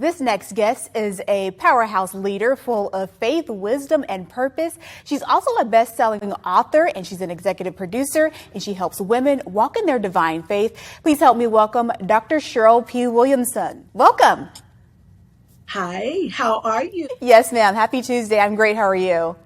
This next guest is a powerhouse leader full of faith, wisdom, and purpose. She's also a best-selling author, and she's an executive producer, and she helps women walk in their divine faith. Please help me welcome Dr. Cheryl P. Williamson. Welcome. Hi, how are you? Yes, ma'am. Happy Tuesday. I'm great. How are you?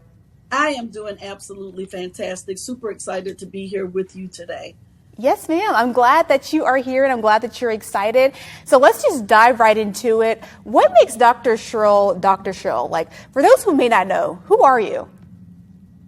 I am doing absolutely fantastic. Super excited to be here with you today. Yes, ma'am. I'm glad that you are here and I'm glad that you're excited. So let's just dive right into it. What makes Dr. Cheryl Dr. Cheryl? Like, for those who may not know, who are you?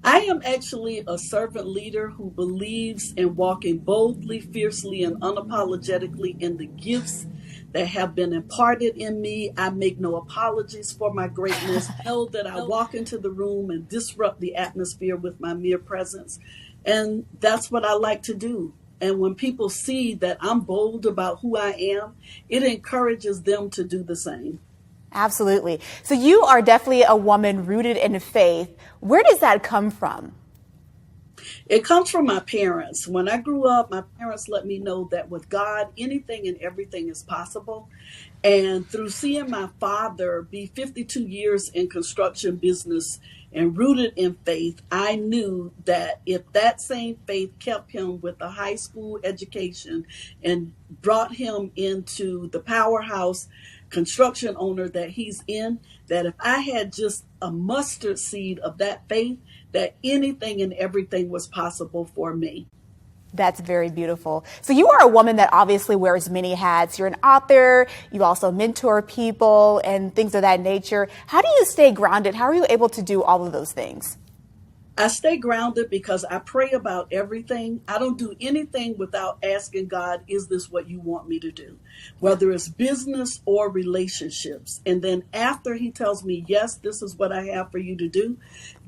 I am actually a servant leader who believes in walking boldly, fiercely, and unapologetically in the gifts that have been imparted in me. I make no apologies for my greatness. I know that I walk into the room and disrupt the atmosphere with my mere presence. And that's what I like to do. And when people see that I'm bold about who I am, it encourages them to do the same. Absolutely. So you are definitely a woman rooted in faith. Where does that come from? It comes from my parents. When I grew up, my parents let me know that with God, anything and everything is possible. And through seeing my father be 52 years in construction business and rooted in faith, I knew that if that same faith kept him with a high school education and brought him into the powerhouse construction owner that he's in, that if I had just a mustard seed of that faith, that anything and everything was possible for me. That's very beautiful. So you are a woman that obviously wears many hats. You're an author. You also mentor people and things of that nature. How do you stay grounded? How are you able to do all of those things? I stay grounded because I pray about everything. I don't do anything without asking God, is this what you want me to do? Whether it's business or relationships. And then after he tells me, yes, this is what I have for you to do,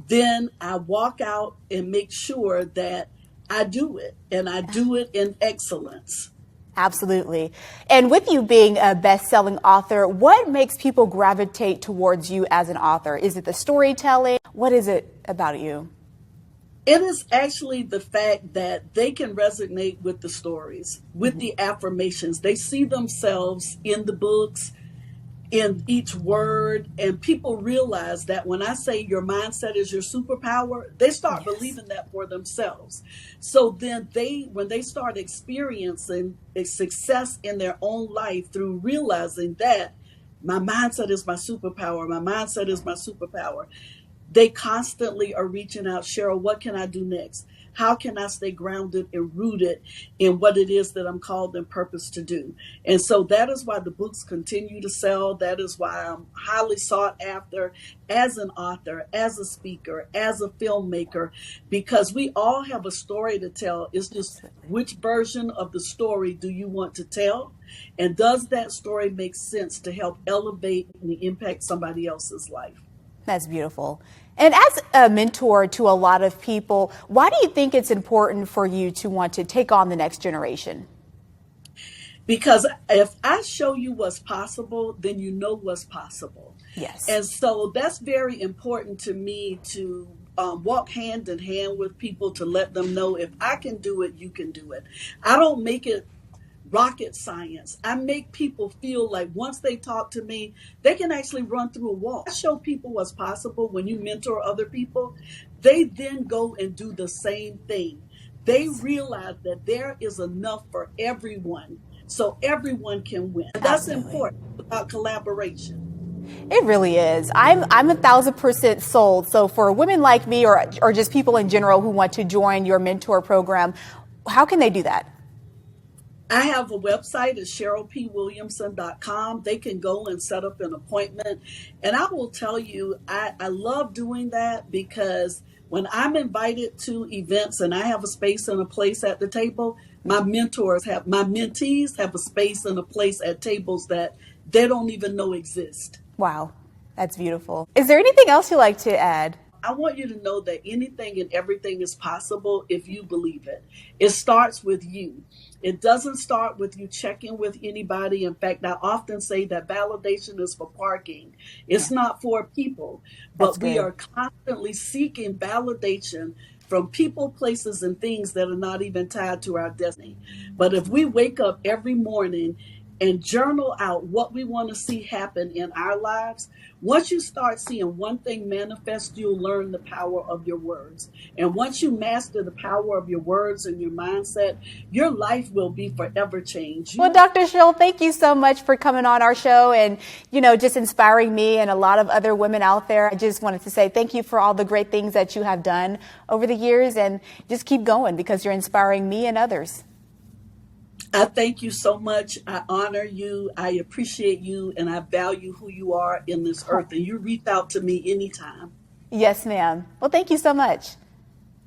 then I walk out and make sure that I do it, and I do it in excellence. Absolutely. And with you being a best-selling author, what makes people gravitate towards you as an author? Is it the storytelling? What is it about you? It is actually the fact that they can resonate with the stories, with the affirmations. They see themselves in the books, in each word, and people realize that when I say your mindset is your superpower, they start believing that for themselves. So then when they start experiencing a success in their own life through realizing that my mindset is my superpower, my mindset is my superpower, they constantly are reaching out, Cheryl, what can I do next? How can I stay grounded and rooted in what it is that I'm called and purposed to do? And so that is why the books continue to sell. That is why I'm highly sought after as an author, as a speaker, as a filmmaker, because we all have a story to tell. It's just which version of the story do you want to tell? And does that story make sense to help elevate and impact somebody else's life? That's beautiful. And as a mentor to a lot of people, why do you think it's important for you to want to take on the next generation? Because if I show you what's possible, then you know what's possible. Yes. And so that's very important to me to walk hand in hand with people to let them know if I can do it, you can do it. I don't make it rocket science. I make people feel like once they talk to me, they can actually run through a wall. I show people what's possible when you mentor other people. They then go and do the same thing. They realize that there is enough for everyone, so everyone can win. And that's important about collaboration. It really is. I'm 1,000% sold. So for women like me or just people in general who want to join your mentor program, how can they do that? I have a website, it's CherylPWilliamson.com. They can go and set up an appointment. And I will tell you, I love doing that because when I'm invited to events and I have a space and a place at the table, my mentees have a space and a place at tables that they don't even know exist. Wow, that's beautiful. Is there anything else you'd like to add? I want you to know that anything and everything is possible if you believe it. It starts with you. It doesn't start with you checking with anybody. In fact, I often say that validation is for parking. It's not for people, but we are constantly seeking validation from people, places, and things that are not even tied to our destiny. But if we wake up every morning and journal out what we want to see happen in our lives, once you start seeing one thing manifest, you'll learn the power of your words. And once you master the power of your words and your mindset, your life will be forever changed. Well, Dr. Cheryl, thank you so much for coming on our show and, just inspiring me and a lot of other women out there. I just wanted to say thank you for all the great things that you have done over the years, and just keep going because you're inspiring me and others. I thank you so much. I honor you. I appreciate you, and I value who you are in this earth. And you reach out to me anytime. Yes, ma'am. Well, thank you so much.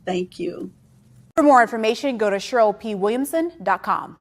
Thank you. For more information, go to CherylPWilliamson.com.